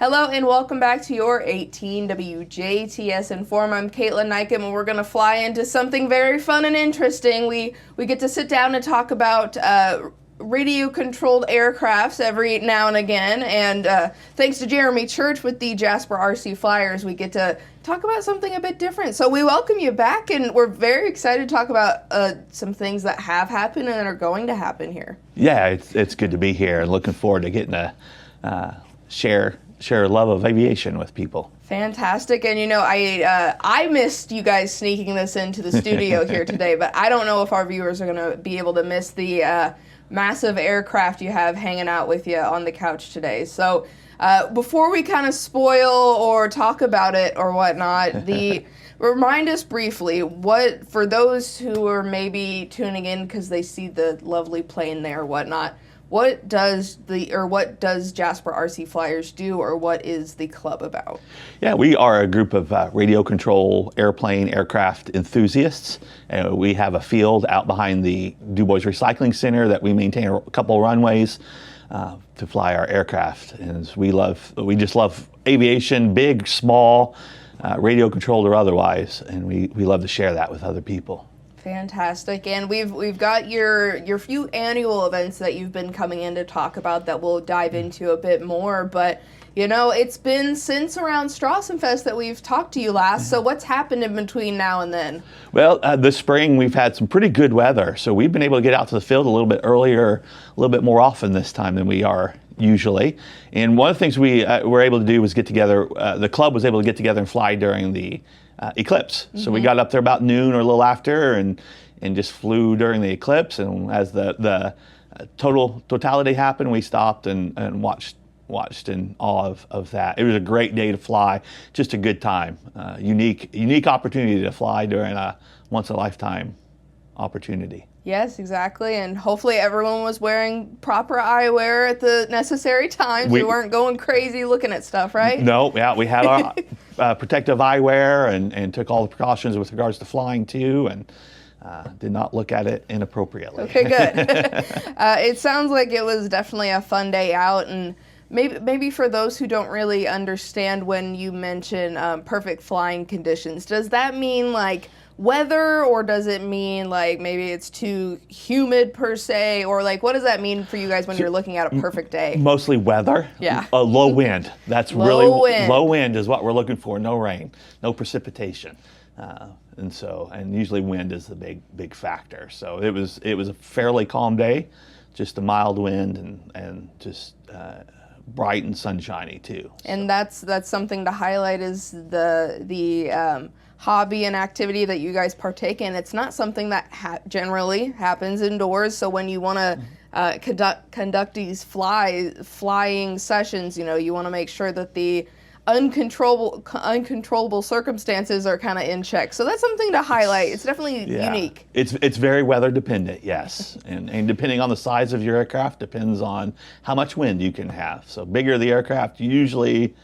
Hello and welcome back to your 18 WJTS in.form. I'm Kaitlyn Neukam and we're going to fly into something very fun and interesting. We get to sit down and talk about radio-controlled aircrafts every now and again, and thanks to Jeremy Church with the Jasper RC Flyers, we get to talk about something a bit different. So we welcome you back, and we're very excited to talk about some things that have happened and are going to happen here. Yeah, it's good to be here, and looking forward to getting to share a love of aviation with people. Fantastic. And you know, I missed you guys sneaking this into the studio here today, but I don't know if our viewers are going to be able to miss the massive aircraft you have hanging out with you on the couch today. So before we kind of spoil or talk about it or whatnot, remind us briefly, for those who are maybe tuning in because they see the lovely plane there or whatnot, what does Jasper RC Flyers do, or what is the club about? Yeah, we are a group of radio control aircraft enthusiasts. We have a field out behind the Du Bois Recycling Center that we maintain a couple of runways to fly our aircraft. And we just love aviation, big, small, radio controlled or otherwise, and we love to share that with other people. Fantastic. And we've got your few annual events that you've been coming in to talk about that we'll dive into a bit more. But, you know, it's been since around Strassenfest that we've talked to you last. So what's happened in between now and then? Well, this spring we've had some pretty good weather. So we've been able to get out to the field a little bit earlier, a little bit more often this time than we are usually. And one of the things we were able to do was get together, the club was able to get together and fly during the eclipse. So we got up there about noon or a little after and just flew during the eclipse. And as the totality happened, we stopped and watched in awe of that. It was a great day to fly, just a good time. Unique opportunity to fly during a once-in-a-lifetime opportunity. Yes, exactly, and hopefully everyone was wearing proper eyewear at the necessary times. We weren't going crazy looking at stuff, right? No, yeah, we had our protective eyewear and took all the precautions with regards to flying too, and did not look at it inappropriately. Okay, good. It sounds like it was definitely a fun day out, and maybe for those who don't really understand when you mention perfect flying conditions, does that mean like weather, or does it mean like maybe it's too humid per se, or like what does that mean for you guys when you're looking at a perfect day? Mostly weather. Yeah. Low wind. That's low wind is what we're looking for. No rain, no precipitation, and usually wind is the big factor. So it was a fairly calm day, just a mild wind and just bright and sunshiny too. And that's something to highlight, is the hobby and activity that you guys partake in. It's not something that generally happens indoors. So when you want to conduct these flying sessions, you know, you want to make sure that the uncontrollable circumstances are kind of in check. So that's something to highlight. It's definitely unique. It's very weather dependent, yes. and depending on the size of your aircraft depends on how much wind you can have. So bigger the aircraft, usually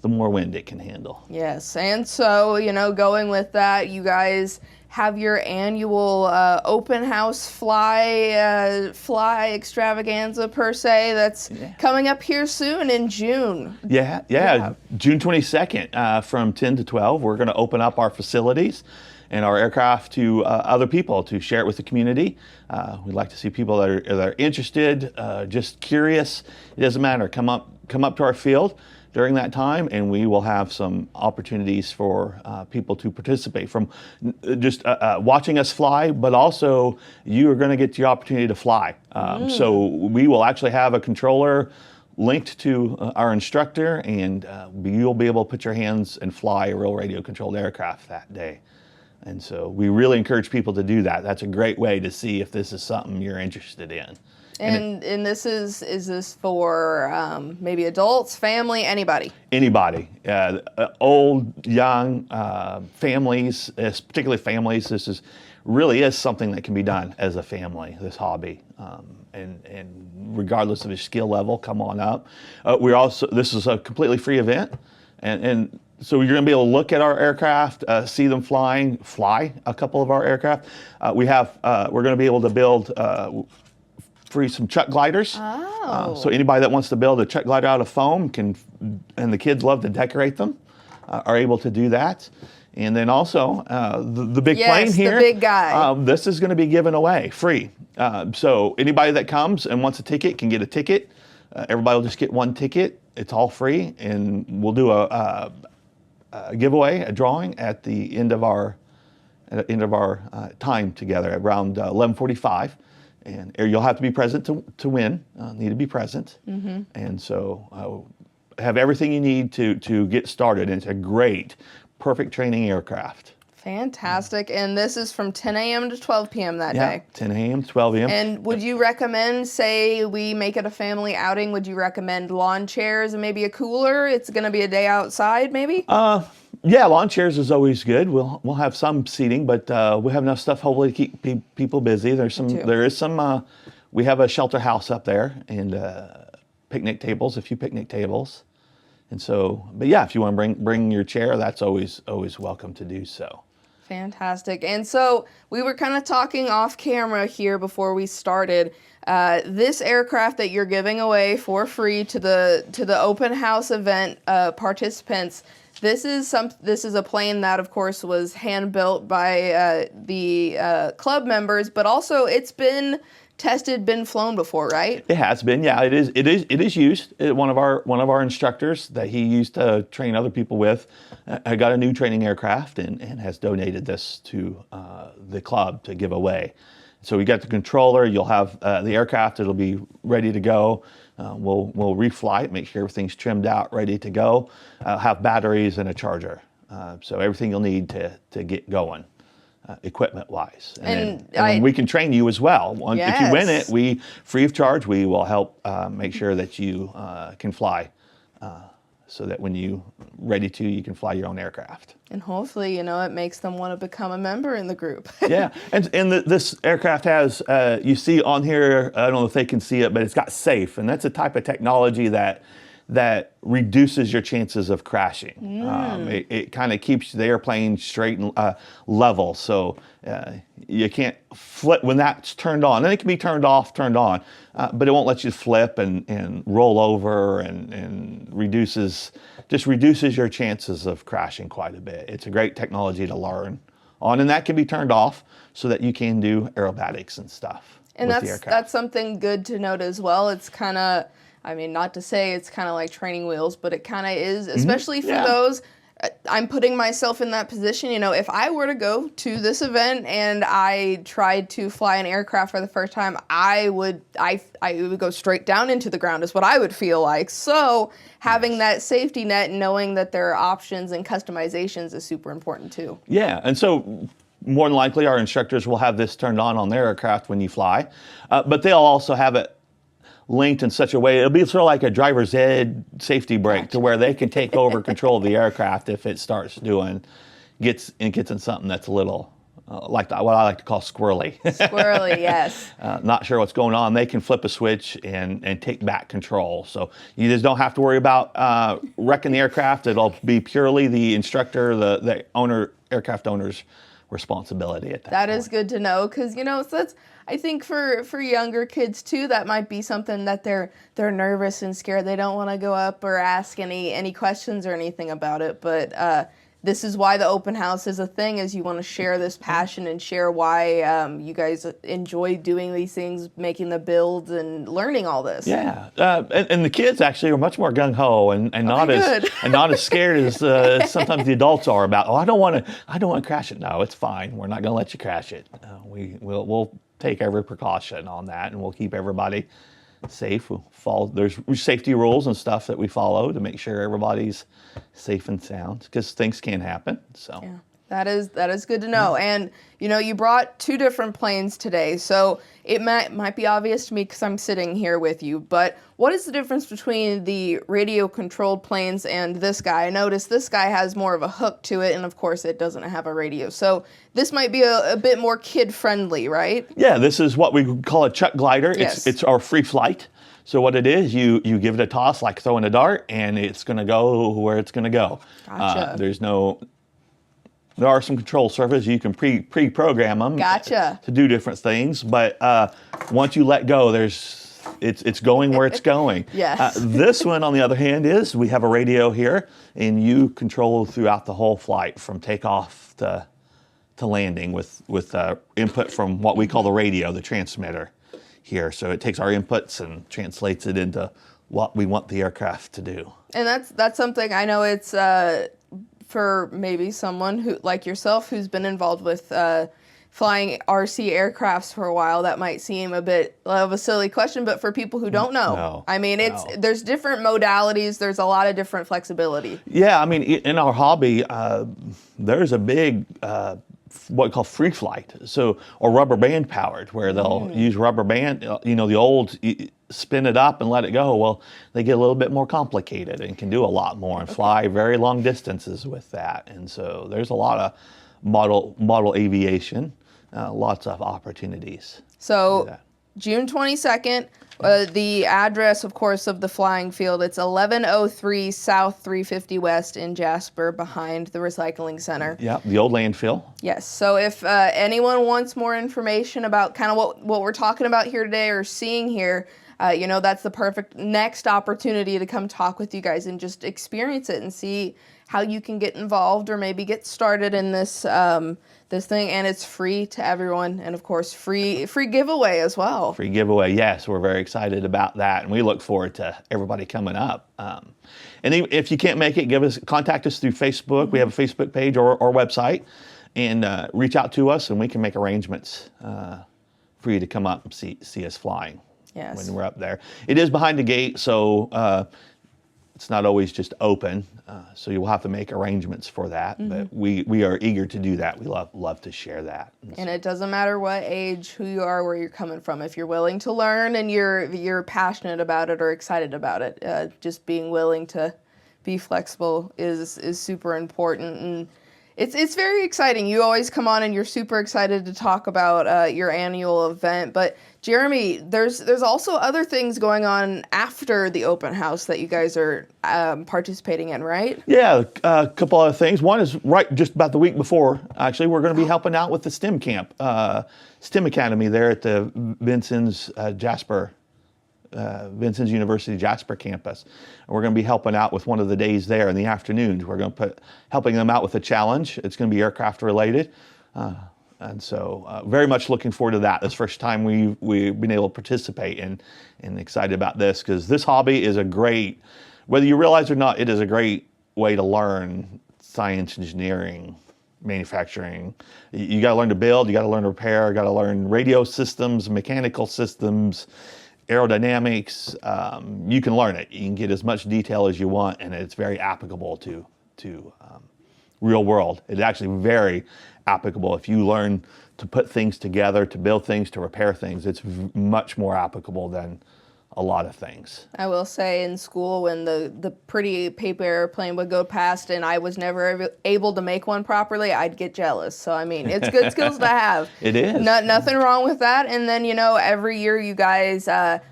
the more wind it can handle. Yes, and so, you know, going with that, you guys have your annual open house fly extravaganza per se that's coming up here soon in June. Yeah. June 22nd from 10 to 12, we're going to open up our facilities and our aircraft to other people to share it with the community. We'd like to see people that are interested, just curious. It doesn't matter. Come up to our field during that time, and we will have some opportunities for people to participate, from just watching us fly, but also you are going to get the opportunity to fly. So we will actually have a controller linked to our instructor, and you'll be able to put your hands and fly a real radio-controlled aircraft that day. And so we really encourage people to do that. That's a great way to see if this is something you're interested in. And this is this for maybe adults, family, anybody? Anybody, old, young, families, particularly families. This really is something that can be done as a family, this hobby. And regardless of your skill level, come on up. This is a completely free event, and so you're going to be able to look at our aircraft, see them fly a couple of our aircraft. We're going to be able to build some chuck gliders. So anybody that wants to build a chuck glider out of foam can and the kids love to decorate them, are able to do that. And then also the big plane here. The big guy. This is going to be given away free. So anybody that comes and wants a ticket can get a ticket. Everybody will just get one ticket. It's all free, and we'll do a giveaway, a drawing at the end of our time together around 11:45, and you'll have to be present to win. Need to be present, and so have everything you need to get started. And it's a great, perfect training aircraft. Fantastic. And this is from 10 a.m. to 12 p.m. that day. 10 a.m. to 12 a.m. And would you recommend, say we make it a family outing, would you recommend lawn chairs and maybe a cooler? It's going to be a day outside, maybe? Yeah, lawn chairs is always good. We'll have some seating, but we have enough stuff hopefully to keep people busy. There is some. We have a shelter house up there and picnic tables, a few picnic tables, and so. But yeah, if you want to bring your chair, that's always welcome to do so. Fantastic. And so we were kind of talking off camera here before we started. This aircraft that you're giving away for free to the open house event participants. This is a plane that, of course, was hand built by the club members, but also it's been tested, been flown before, right? It has been, yeah. It is used. One of our instructors that he used to train other people with got a new training aircraft and has donated this to the club to give away. So we got the controller. You'll have the aircraft. It'll be ready to go. We'll refly it, make sure everything's trimmed out, ready to go. Have batteries and a charger. So everything you'll need to get going. Equipment-wise, and we can train you as well. If you win it, we free of charge. We will help make sure that you can fly, so that when you ready to, you can fly your own aircraft. And hopefully, it makes them want to become a member in the group. Yeah, and this aircraft has you see on here. I don't know if they can see it, but it's got safe, and that's a type of technology that reduces your chances of crashing. It kind of keeps the airplane straight and level, so you can't flip when that's turned on. And it can be turned off, turned on, but it won't let you flip and roll over and reduces your chances of crashing quite a bit. It's a great technology to learn on, and that can be turned off so that you can do aerobatics and stuff. And that's something good to note as well. It's kind of, not to say it's kind of like training wheels, but it kind of is, especially for those. I'm putting myself in that position. If I were to go to this event and I tried to fly an aircraft for the first time, I would go straight down into the ground is what I would feel like. So having that safety net and knowing that there are options and customizations is super important too. Yeah, and so more than likely our instructors will have this turned on their aircraft when you fly, but they'll also have it linked in such a way, it'll be sort of like a driver's ed safety brake to where they can take over control of the aircraft if it starts gets in something that's a little what I like to call squirrely. Squirrely, yes. Not sure what's going on. They can flip a switch and take back control. So you just don't have to worry about wrecking the aircraft. It'll be purely the instructor, the aircraft owner's responsibility at that point. That is good to know, because that's, I think for younger kids too, that might be something that they're nervous and scared. They don't want to go up or ask any questions or anything about it. But this is why the open house is a thing, is you want to share this passion and share why you guys enjoy doing these things, making the builds and learning all this. Yeah, and the kids actually are much more gung ho and not as scared as sometimes the adults are about. I don't want to crash it. No, it's fine. We're not going to let you crash it. We'll take every precaution on that, and we'll keep everybody safe. We'll follow. There's safety rules and stuff that we follow to make sure everybody's safe and sound, because things can happen. So yeah, that is good to know. And you brought two different planes today, so it might be obvious to me because I'm sitting here with you. But what is the difference between the radio-controlled planes and this guy? I noticed this guy has more of a hook to it, and of course it doesn't have a radio. So this might be a bit more kid-friendly, right? Yeah, this is what we call a chuck glider. Yes. It's our free flight. So what it is, you give it a toss like throwing a dart, and it's going to go where it's going to go. Gotcha. There are some control surfaces you can pre-program them Gotcha. to do different things, but once you let go, there's it's going where it's going. Yes. This one, on the other hand, is we have a radio here, and you control throughout the whole flight from takeoff to landing with input from what we call the radio, the transmitter here. So it takes our inputs and translates it into what we want the aircraft to do. And that's something I know it's for maybe someone who like yourself who's been involved with flying RC aircrafts for a while, that might seem a bit of a silly question, but for people who don't know, I mean, there's different modalities, there's a lot of different flexibility. Yeah, I mean, in our hobby, there's a big what we call free flight, or rubber band powered, where they'll use rubber band, the old spin it up and let it go. Well, they get a little bit more complicated and can do a lot more and fly very long distances with that. And so there's a lot of model aviation, lots of opportunities. So June 22nd, the address, of course, of the flying field, it's 1103 South 350 West in Jasper, behind the recycling center. Yeah, the old landfill. Yes. So if anyone wants more information about kind of what we're talking about here today or seeing here, that's the perfect next opportunity to come talk with you guys and just experience it and see how you can get involved or maybe get started in this this thing. And it's free to everyone, and of course free giveaway as well. Free giveaway, yes, we're very excited about that, and we look forward to everybody coming up. And if you can't make it, contact us through Facebook. We have a Facebook page or website, and reach out to us, and we can make arrangements for you to come up and see us flying. Yes. When we're up there. It is behind the gate, so it's not always just open, so you'll have to make arrangements for that. But we are eager to do that. We love to share that. And it doesn't matter what age, who you are, where you're coming from. If you're willing to learn and you're passionate about it or excited about it, just being willing to be flexible is super important. And it's very exciting. You always come on and you're super excited to talk about your annual event. But Jeremy, there's also other things going on after the open house that you guys are participating in, right? Yeah, a couple other things. One is just about the week before, actually, we're going to be helping out with the STEM camp, STEM Academy there at the Vincent's University Jasper campus. And we're going to be helping out with one of the days there in the afternoons. We're going to helping them out with a challenge. It's going to be aircraft related. And so very much looking forward to that. This first time we've been able to participate and excited about this, because this hobby is a great, whether you realize it or not, it is a great way to learn science, engineering, manufacturing. You got to learn to build, you got to learn to repair, you got to learn radio systems, mechanical systems, aerodynamics. You can learn it. You can get as much detail as you want, and it's very applicable to real world. It's actually very applicable. If you learn to put things together, to build things, to repair things, it's much more applicable than a lot of things. I will say, in school, when the pretty paper airplane would go past and I was never able to make one properly, I'd get jealous. So, I mean, it's good skills to have. It is. Nothing wrong with that. And then, every year you guys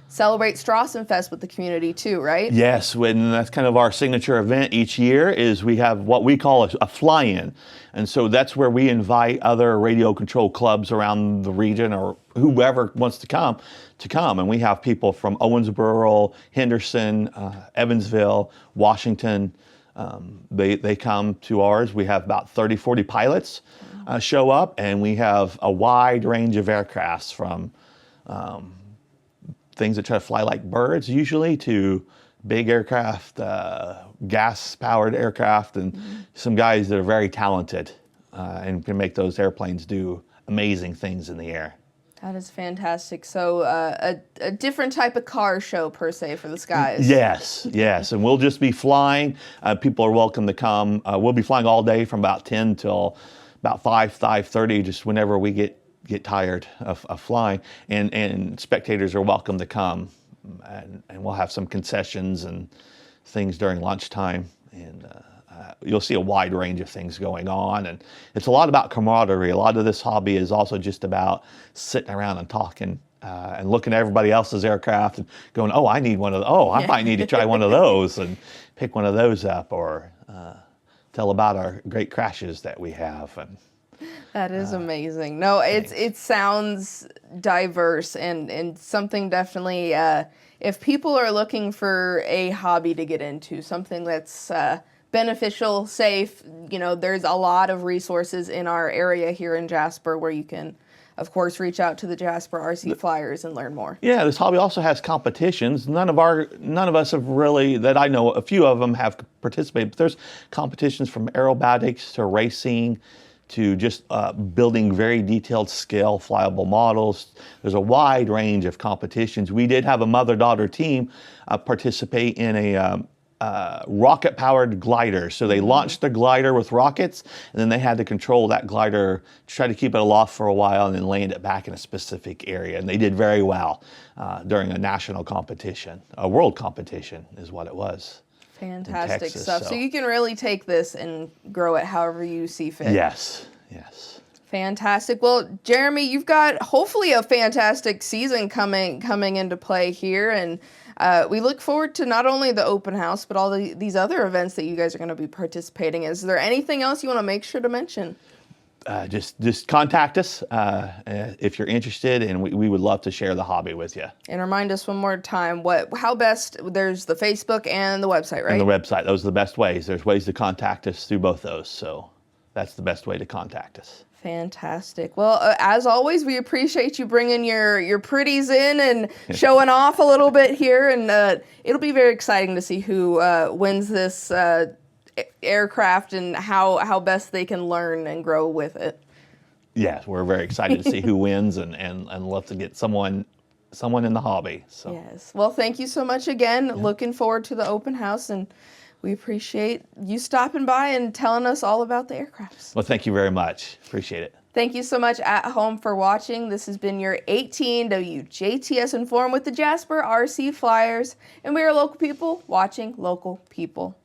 celebrate Strassenfest with the community too, right? Yes, that's kind of our signature event each year. Is we have what we call a fly-in. And so that's where we invite other radio control clubs around the region, or whoever wants to come. And we have people from Owensboro, Henderson, Evansville, Washington. They come to ours. We have about 30, 40 pilots show up, and we have a wide range of aircrafts, from things that try to fly like birds usually, to big aircraft, gas-powered aircraft, and some guys that are very talented and can make those airplanes do amazing things in the air. That is fantastic. So a different type of car show, per se, for the skies. Yes. And we'll just be flying. People are welcome to come. We'll be flying all day from about 10 till about 5:30, just whenever we get tired of flying. And spectators are welcome to come. And we'll have some concessions and things during lunchtime, and you'll see a wide range of things going on. And it's a lot about camaraderie. A lot of this hobby is also just about sitting around and talking and looking at everybody else's aircraft and going, oh, I need one of those. Oh, I might need to try one of those, and pick one of those up, or tell about our great crashes that we have. And That is amazing. No, it sounds diverse and something definitely, if people are looking for a hobby to get into, something that's beneficial, safe, there's a lot of resources in our area here in Jasper where you can, of course, reach out to the Jasper RC Flyers and learn more. Yeah, this hobby also has competitions. None of us have really, that I know, a few of them have participated, but there's competitions from aerobatics to racing to just building very detailed scale flyable models. There's a wide range of competitions. We did have a mother-daughter team participate in a rocket-powered glider. So they launched the glider with rockets, and then they had to control that glider, try to keep it aloft for a while, and then land it back in a specific area. And they did very well during a national competition. A world competition is what it was. Fantastic Texas, stuff. So you can really take this and grow it however you see fit. Yes. Fantastic. Well, Jeremy, you've got hopefully a fantastic season coming into play here, and we look forward to not only the open house, but all these other events that you guys are going to be participating in. Is there anything else you want to make sure to mention? Just contact us if you're interested, and we would love to share the hobby with you. And remind us one more time, how best, there's the Facebook and the website, right? And the website, those are the best ways. There's ways to contact us through both those, so that's the best way to contact us. Fantastic. Well, as always, we appreciate you bringing your pretties in and showing off a little bit here, and it'll be very exciting to see who wins this aircraft and how best they can learn and grow with it. Yes, we're very excited to see who wins and love to get someone in the hobby. So. Yes. Well, thank you so much again. Yeah. Looking forward to the open house, and we appreciate you stopping by and telling us all about the aircrafts. Well, thank you very much. Appreciate it. Thank you so much at home for watching. This has been your 18 WJTS in.form with the Jasper RC Flyers, and we are local people watching local people.